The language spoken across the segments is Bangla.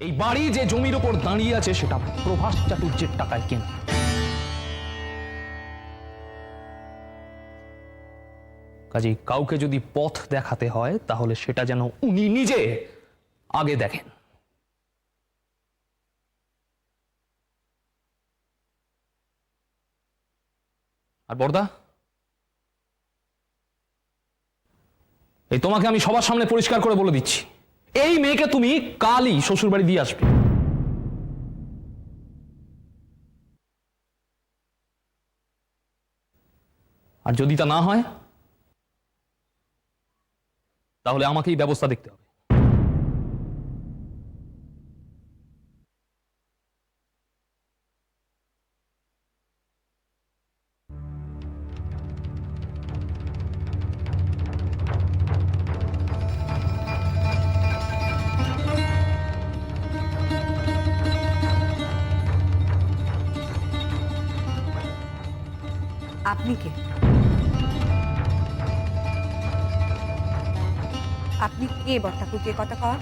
এই বাড়ি যে জমির উপর দাঁড়িয়ে আছে সেটা প্রভাস চাটুর্যের টাকায় কেনা। কাজেই কাউকে যদি পথ দেখাতে হয় তাহলে সেটা যেন উনি নিজে আগে দেখেন। আর বড়দা, এই তোমাকে আমি সবার সামনে পরিষ্কার করে বলে দিচ্ছি, এই মেয়েকে তুমি কালই শ্বশুর বাড়ি দিয়ে আসবে। আর যদি তা না হয় তাহলে আমাকেই ব্যবস্থা দেখতে হবে। আপনি কে? আপনি কে বট্টাকুকে কথা কর?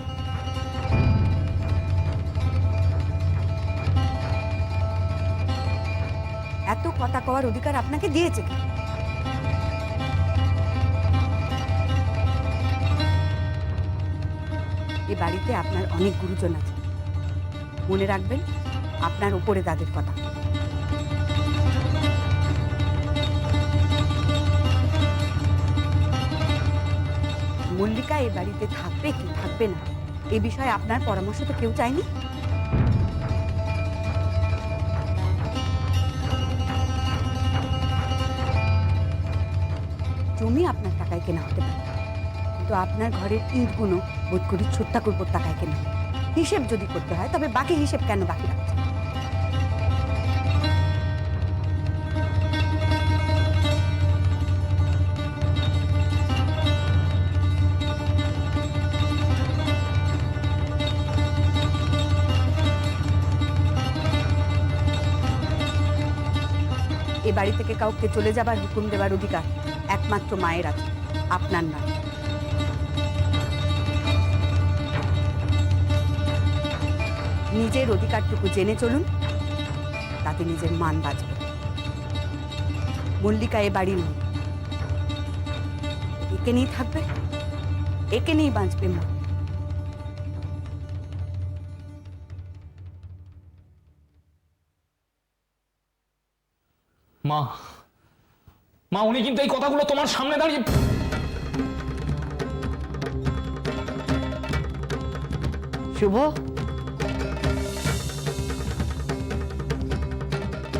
এত কথা কওয়ার অধিকার আপনাকে দিয়েছে কে? এ বাড়িতে আপনার অনেক গুরুজন আছে, মনে রাখবেন আপনার উপরে তাদের কথা। মল্লিকা এই বাড়িতে থাকবে কি থাকবে না এ বিষয়ে আপনার পরামর্শ তো কেউ চায়নি। জমি আপনার টাকায় কেনা হতে পারে, কিন্তু আপনার ঘরের ইটগুলো বোধ করি ছোট্টাকুর টাকায় কেনা। হিসেব যদি করতে হয় তবে বাকি হিসেব কেন বাকি রাখছে? এ বাড়ি থেকে কাউকে চলে যাবার হুকুম দেওয়ার অধিকার একমাত্র মায়ের আছে, আপনার না। নিজের অধিকারটুকু জেনে চলুন, তাতে নিজের মান বাঁচবে। মল্লিকা এ বাড়ির মেয়ে, একে নিয়েই থাকবে, একে নিয়েই বাঁচবে মা। মা, মা, উনি কিন্তু এই কথাগুলো তোমার সামনে দাঁড়িয়ে। শুভ,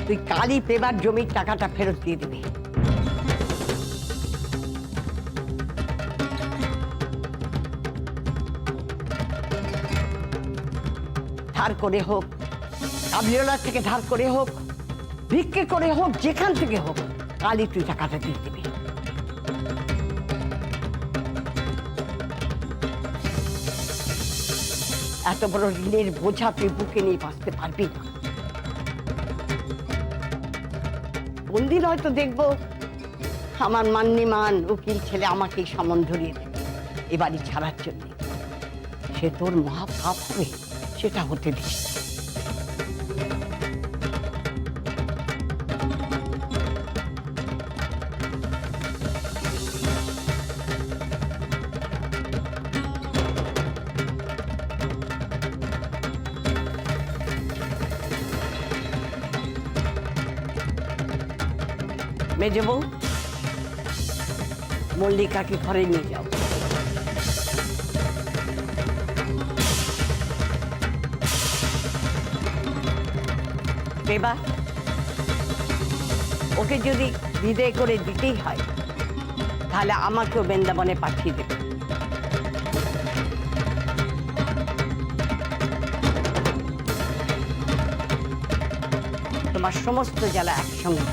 তুই কালই পেবার জমির টাকাটা ফেরত দিয়ে দিবি। ধার করে হোক, কাবলিওয়ালা থেকে ধার করে হোক, ভিক্ষে করে হোক, যেখান থেকে হোক, কালই তুই টাকাটা দিয়ে দিবি। এত বড় ঋণের বোঝা তুই বুকে নিয়ে বাঁচতে পারবি না। কোনদিন হয়তো দেখবো আমার মান্যমান উকিল ছেলে আমাকে সমন ধরিয়ে দেবে এ বাড়ি ছাড়ার জন্য। সে তোর মহা পাপ হবে, সেটা হতে দিস না। মেজে বউ, মল্লিকাকে ঘরে নিয়ে যাও। এবার ওকে যদি বিদায় করে দিতেই হয় তাহলে আমাকেও বৃন্দাবনে পাঠিয়ে দেবে। তোমার সমস্ত জ্বালা একসঙ্গে।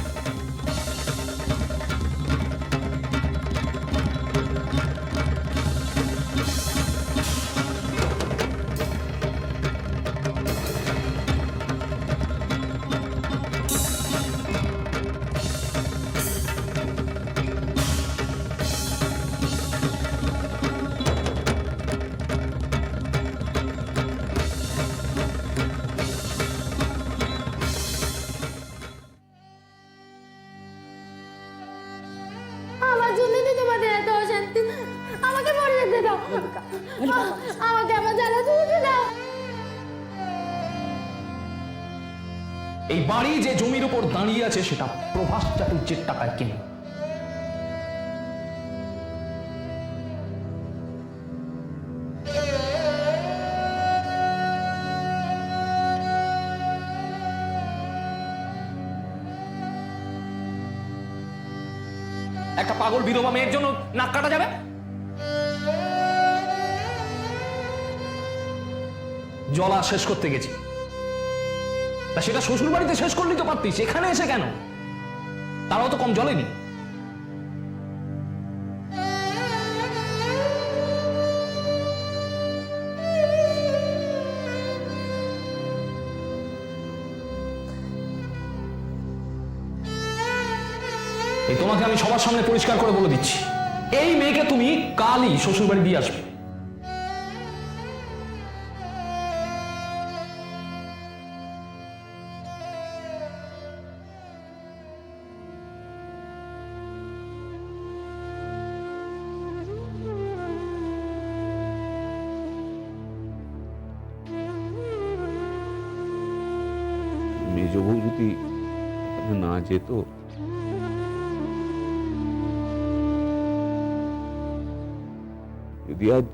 এই বাড়ি যে জমির উপর দাঁড়িয়ে আছে সেটা প্রভাস চাটুর্যের টাকায় কেনে। একটা পাগল বিধবা মেয়ের জন্য নাক কাটা যাবে? জলা শেষ করতে গেছি, তা সেটা শ্বশুর বাড়িতে শেষ করলেই তো পারতিস, এখানে এসে কেন? তারাও তো কম জলেনি। এই তোমাকে আমি সবার সামনে পরিষ্কার করে বলে দিচ্ছি, এই মেয়েকে তুমি কালই শ্বশুর বাড়ি দিয়ে আসবে। মেজ বউ যদি না যেত, যদি আজ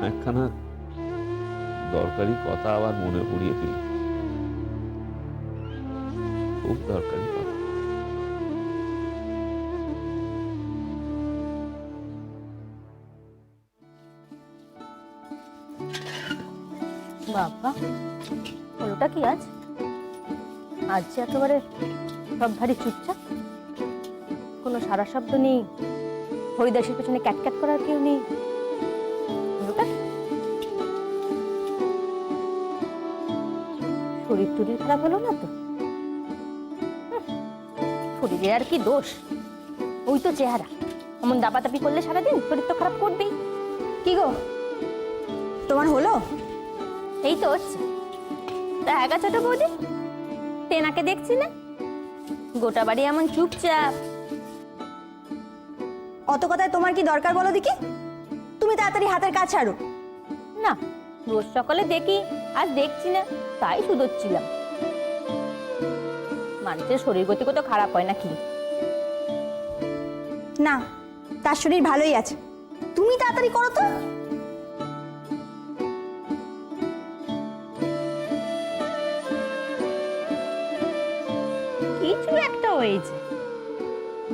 একখানা দরকারি কথা আবার মনে পড়িয়ে দিল, খুব দরকারি কথা। বাবা, হলোটা কি আজ? আজ যে একেবারে সব ভারী চুপচাপ, কোনো সারা শব্দ নেই, হরিদাসের পেছনে ক্যাটক্যাট করার কেউ নেই। হলোটা কি? শরীর টরীর খারাপ হলো না তো? শরীরে আর কি দোষ, ওই তো চেহারা। এমন দাপাদাপি করলে সারাদিন শরীর তো খারাপ করবেই। কি গো, তোমার হলো? এই তো হচ্ছে। তা একা ছোট বৌদি, তেনাকে দেখছি না, গোটা বাড়ি এমন চুপচাপ। অত কথায় তোমার কি দরকার বলো দেখি? তুমি তাড়াতাড়ি হাতের কাজ ছাড়ো। না, রোজ সকালে দেখি, আজ দেখছি না, তাই শুধোচ্ছিলাম। মানুষের শরীর গতি কত খারাপ হয় নাকি? না, তার শরীর ভালোই আছে, তুমি তাড়াতাড়ি করো তো। কিছু একটা হয়েছে,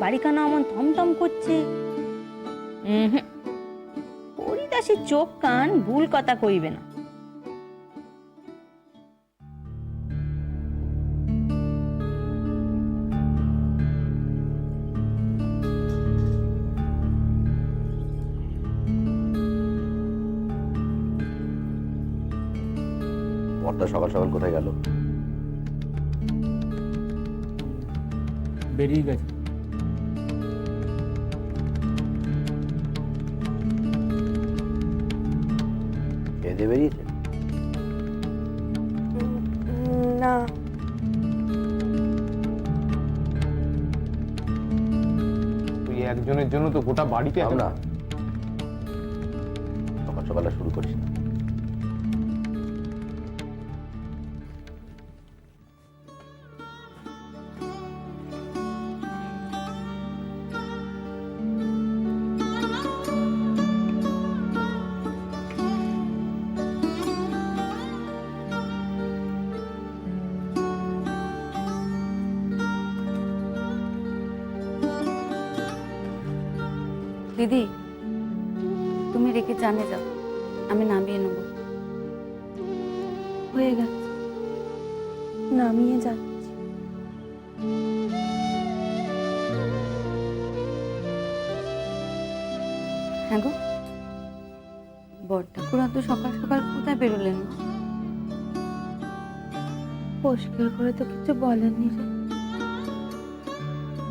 বাড়িখানা এমন থমথম করছে। হরিদাসের চোখ কান ভুল কথা কইবে না। বড়টা সকাল সকাল কোথায় গেল? বেরিয়ে গেছে। খেয়ে দিয়ে বেরিয়েছে? না, তুই একজনের জন্য তো গোটা বাড়িতে থাম না, সকাল সকাল আর শুরু করিস না। দিদি, তুমি রেখে জানে যাও, আমি নামিয়ে নেব। হয়ে গেছে, নামিয়ে যাচ্ছি। হ্যাঁ গো, বড় ঠাকুর এত সকাল সকাল কোথায় বেরোলেন? পরিষ্কার করে তো কিছু বলেননি রে।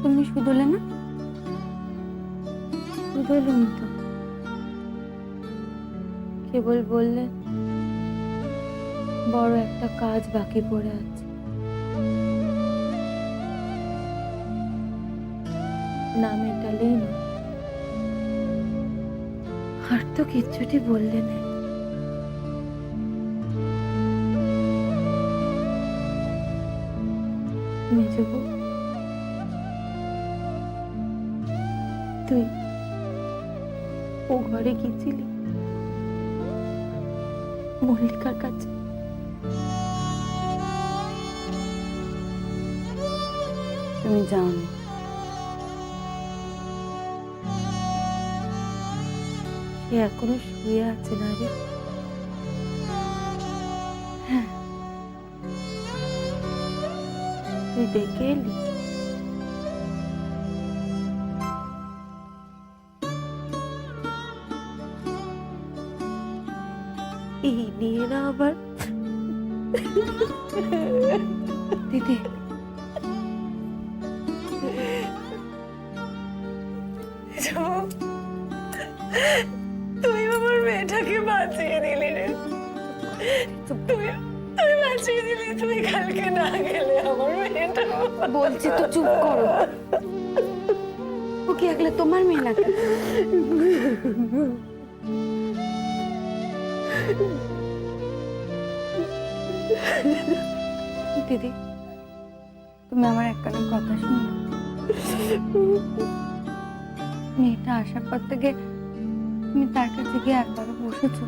তুমি শুধলে না? শুধলুম তো, কেবল বললেন বড় একটা কাজ বাকি পড়ে আছে। না মেটালেই না। আর তো কিচ্ছুটি বললে না। মেজবু, তুই ও ঘরে গিয়েছিলি মল্লিকার কাছে? তুমি যাওনি। সে এখনো শুয়ে আছে না রে? হ্যাঁ, তুই দেখে এলি? এই নিয়ে না আবার দিদি, তুই আমার মেয়েটাকে বাঁচিয়ে দিলি রে। তুই বাঁচিয়ে দিলি। তুই কালকে না গেলে আমার মেয়েটা। বলছি তো চুপ করো। ও কি একলা তোমার মেয়ে নাকি? দিদি, তুমি আমার একখানা কথা শুনো। মেয়েটা আসার পর থেকে তুমি তার কাছে গিয়ে একবারও বসেছো?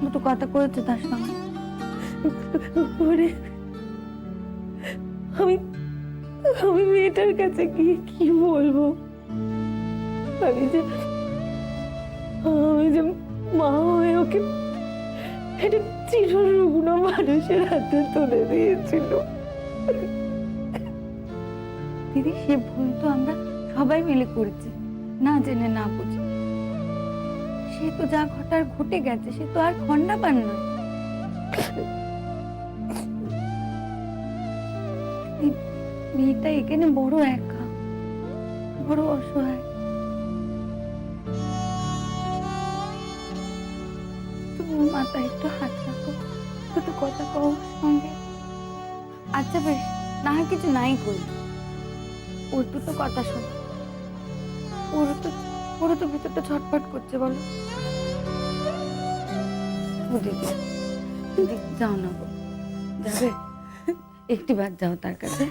দুটো কথা করেছো তার সঙ্গে? ওরে, আমি আমি মেয়েটার কাছে গিয়ে কি বলবো? আমি যে মা হয়ে ওকে একটা চিররুগ্ন মানুষের হাতে তুলে দিয়েছিল। দিদি, সে ভুল তো আমরা সবাই মিলে করেছি, না জেনে না বুঝে। সে তো যা ঘটার ঘটে গেছে, সে তো আর খন্ডাবান নয়। মেয়েটা এখানে বড় একা, বড় অসহায়। তুমি মাথায় একটু হাত রাখো, দুটো কথা কও ওর সঙ্গে। আচ্ছা বেশ, না হয় কিছু নাই করি, ওর দুটো কথা শোনো। ওরও তো ভিতরটা ছটফট করছে, বলো। ও দিদি, দিদি যাও না গো, যাবে? একটি বার যাও তার কাছে,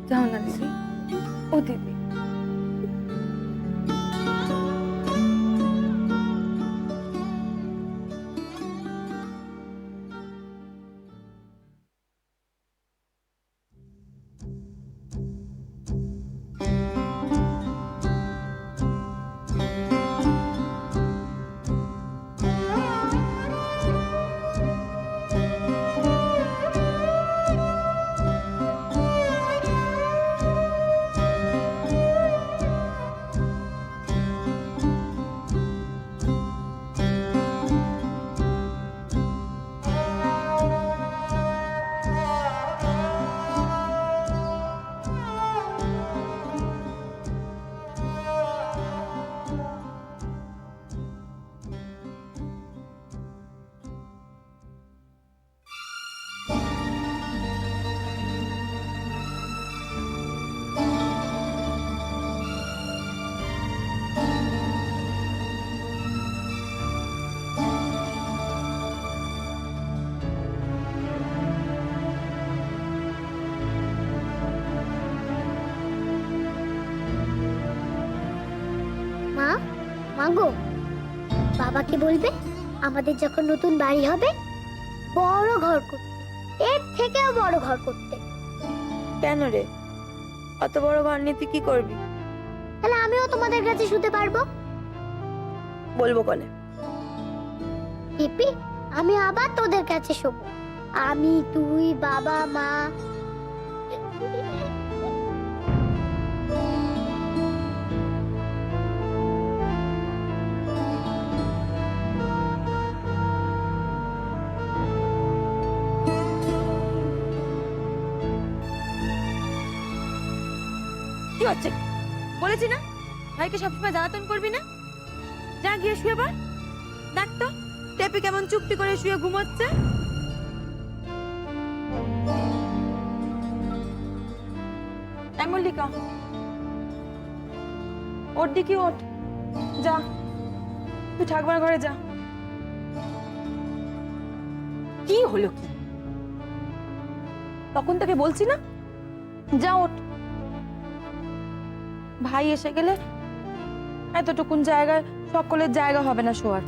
যাও না দিদি। ও দিদি, মা, মাগো, বাবাকে বলবে আমাদের যখন নতুন বাড়ি হবে বড় ঘর করতে, এর থেকেও বড় ঘর করতে। কেন রে, অত বড় ঘর নিয়ে তুই কি করবি? তাহলে আমিও তোমাদের কাছে শুতে পারবো। বলবো কলে। পিপি, আমি আবার তোদের কাছে শোবো। আমি, তুই, বাবা, মা। কি হচ্ছে? বলেছি না ভাইকে সবসময় জ্বালাতন করবি না। যা গিয়ে শুয়ে পড়। দেখ তো লেপে কেমন চুপটি করে শুয়ে ঘুমোচ্ছে। এই মল্লিকা, ওর দিকে ওঠ, যা তুই ঠাকুমার ঘরে যা। কি হলো কি? তখন তোকে বলছি না, যা ওঠ। ভাই এসে গেলে এতটুকুন জায়গায় সকলের জায়গা হবে না শোয়ার।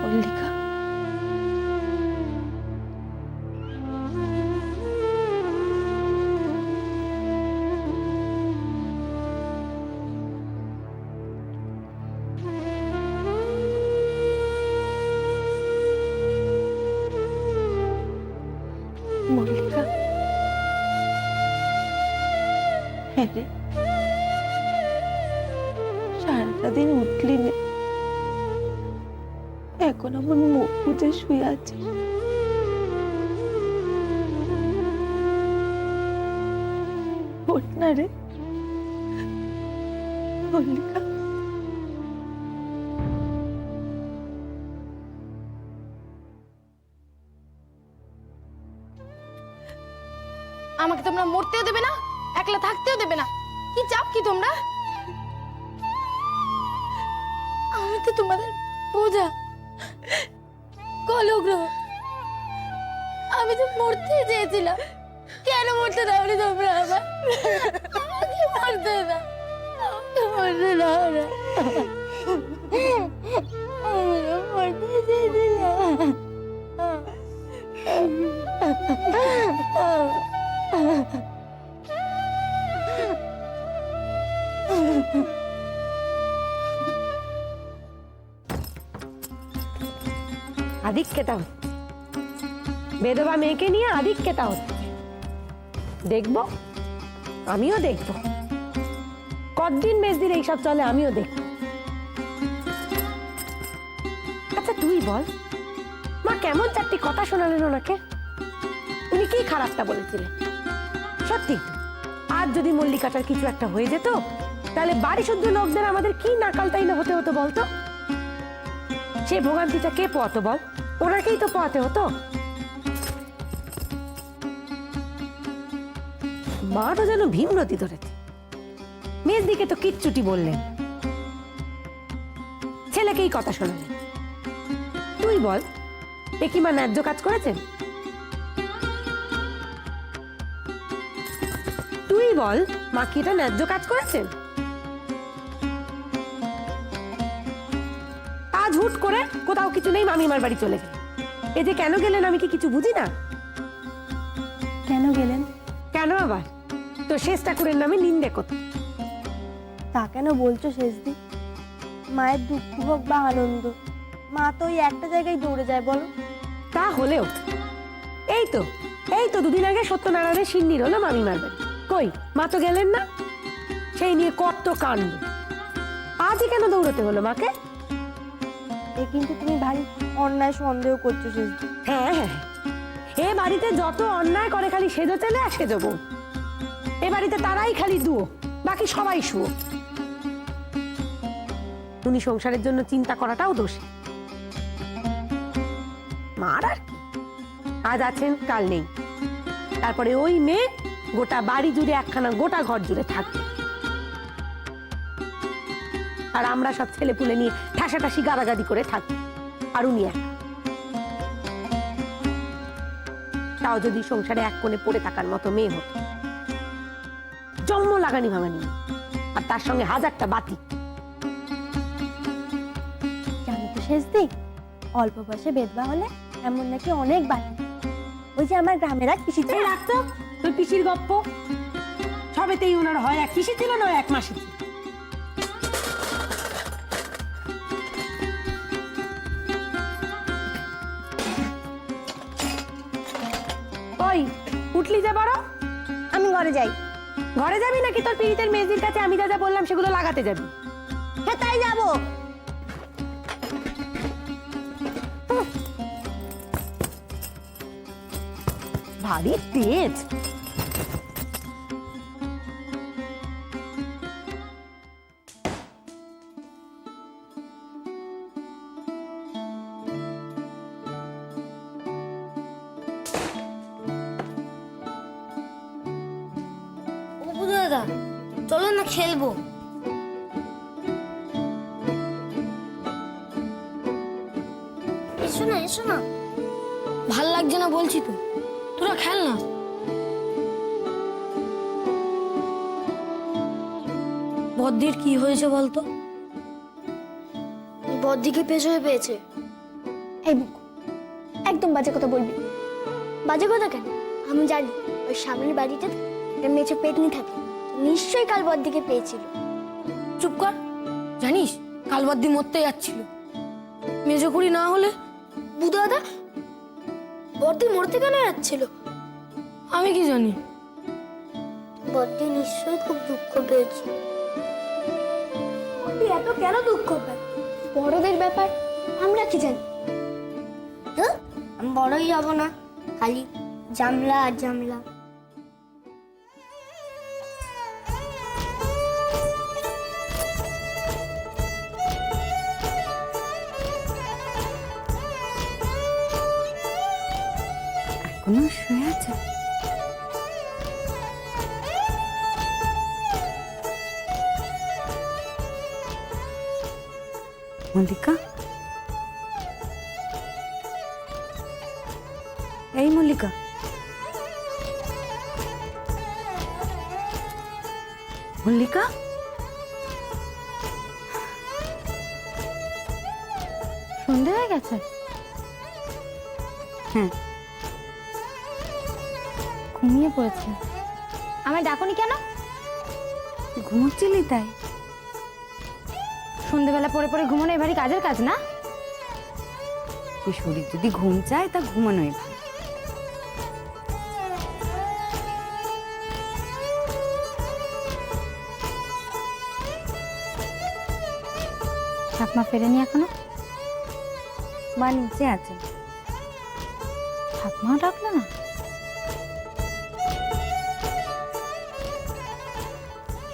মল্লিকা, মল্লিকা, হ্যাঁ রে, সারাটা দিন উঠলি না, এখন আমার মুখ বুঝে শুয়ে আছে। ওঠ না রে মল্লিকা। আমাকে তোমরা মরতেও দেবে না, একলা থাকতেও দেবে না। কি চাপ কি তোমরা? আমি তো তোমাদের বোঝা, কলগ্রহ। আমি তো মরতে চেয়েছিলাম, কেন মরতে দাওনি তোমরা? আমাকে মরতে দাও, আমাকে মরতে দাও না। আমি তো মরতে চেয়েছিলাম। আদিক্ষেতা হচ্ছে, বেধবা মেয়েকে নিয়ে আদিক্ষেতা হচ্ছে। দেখবো, আমিও দেখবো, কতদিন মেজদির এইসব চলে আমিও দেখবো। আচ্ছা তুই বল, মা কেমন চারটি কথা শোনালেন ওনাকে? উনি কি খারাপটা বলেছিলেন? সত্যি তো, আজ যদি মল্লিকাটার কিছু একটা হয়ে যেত, তাহলে বাড়ি শুদ্ধ লোকদের আমাদের কি নাকালটাই না হতে হতো বলতো? সে ভোগান্তিটা কে পোয়াতো বল? ওনাকেই তো পোয়াতে হতো। মা তো যেন ভীমরতি ধরেছে, মেজদিকে তো কিচ্ছুটি বললেন, ছেলেকেই কথা শোনালেন। তুই বল, এ কি মা ন্যায্য কাজ করেছেন? তুই বল, মা কি এটা ন্যায্য কাজ করেছেন? আজ হুট করে কোথাও কিছু নেই, মামিমার বাড়ি চলে গেলেন। এই যে কেন গেলেন আমি কি কিছু বুঝি না? কেন গেলেন? কেন আবার? তো শেষ ঠাকুরের নামে নিন্দে করতে। তা কেন বলছো শেষদি? মায়ের দুঃখ হোক বা আনন্দ, মা তো ওই একটা জায়গায় দৌড়ে যায় বলো। তা হলেও এই তো দুদিন আগে সত্যনারায়ণের সিন্নির হলো মামিমার বাড়ি, কই মা তো গেলেন না। সেই নিয়ে কত কাণ্ড, আজই কেন দৌড়তে হলো মাকে? এ কিন্তু তুমি ভারী অন্যায় সন্দেহ করছো শেষদি। হ্যাঁ হ্যাঁ, এ বাড়িতে যত অন্যায় করে খালি সেজো ছেলে আর সেজো বউ। এ বাড়িতে তারাই খালি দুও, বাকি সবাই শুয়ো। উনি সংসারের জন্য চিন্তা করাটাও দোষী। মার আর কি, আজ আছেন কাল নেই, তারপরে ওই মেয়ে গোটা বাড়ি জুড়ে একখানা গোটা ঘর জুড়ে থাকবে, আর আমরা সব ছেলে পুলে নিয়ে ঠাসাঠাসি গাদাগাদি করে থাকি, আর উনি এক। তাও যদি সংসারে এক কোণে পড়ে থাকার মতো মেয়ে হতো, জন্ম লাগানি ভাঙানি, আর তার সঙ্গে হাজারটা বাতি। জানো তো শেষ দিক, অল্প বয়সে বেদবা হলে এমন নাকি অনেক বাড়ে। ওই যে আমার গ্রামেরা কৃষিতে রাখতো তোর পিসির গপ্প, সবেতেই ওনার হয় এক পিসি ছিল না এক মাসি ছিল। ওই উঠলি যে বড়, আমি ঘরে যাই। ঘরে যাবি নাকি তোর পিড়িতের মেজির কাছে আমি যা যা বললাম সেগুলো লাগাতে যাবি? হ্যাঁ তাই যাবো। ভারী তেজ। ও বুধু দাদা, চলো না খেলবো। এসো না এসো না, ভাল লাগছে না বলছি তো, তোরা খেল না। বদ্দির কি হয়েছে বলতো? বদ্দিকে পেছনে পেয়েছে। এই বুক, একদম বাজে কথা বলবি। বাজে কথা কেন? আমি জানি ওই সামনের বাড়িটাতে একটা মেচে পেতনি থাকে, নিশ্চয়ই কাল বদ্দিকে পেয়েছিল। চুপ কর, জানিস কাল বদ্দি মরতে যাচ্ছিল। মেজো কুড়ি না হলে বুধু দাদা, বদ্দি মরতে কেন যাচ্ছিল আমি কি জানি। বদ্দি নিশ্চয়ই খুব দুঃখ পেয়েছে। বদ্দি এত কেন দুঃখ পায়? বড়দের ব্যাপার আমরা কি জানি? আমি বড়ই যাব না, খালি জামলা আর জামলা। এখনো শুয়ে আছে? মল্লিকা, এই মল্লিকা, মল্লিকা, সন্ধে হয়ে গেছে? হ্যাঁ ঘুমিয়ে পড়েছি। আমায় ডাকনি কেন? ঘুমোচ্ছিলি তাই? সন্ধেবেলা পড়ে পড়ে ঘুমানো এবারই কাজের কাজ না? এই শরীর যদি ঘুম চায় তা ঘুমানোই ভালো। ঠাকমা ফেরেনি এখনো? মা নিচে আছে। ঠাকমাও ডাকলো না?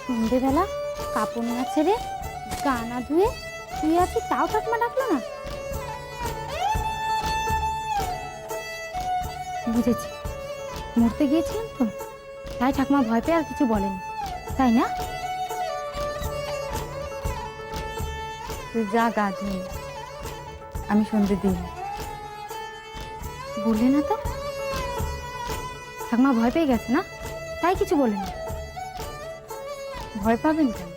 সন্ধেবেলা কাপড় না ছেড়ে গা না ধুয়ে শুয়ে আছি, তাও ঠাকমা ডাকলো না? বুঝেছি, মরতে গিয়েছিলাম তো, তাই ঠাকমা ভয় পেয়ে আর কিছু বলেনি, তাই না? তুই যা গা ধুয়ে, আমি সন্ধে দিই। বললে না তো? ঠাকমা ভয় পেয়ে গেছে না, তাই কিছু বলেনি। ভয় পাবেন কেন?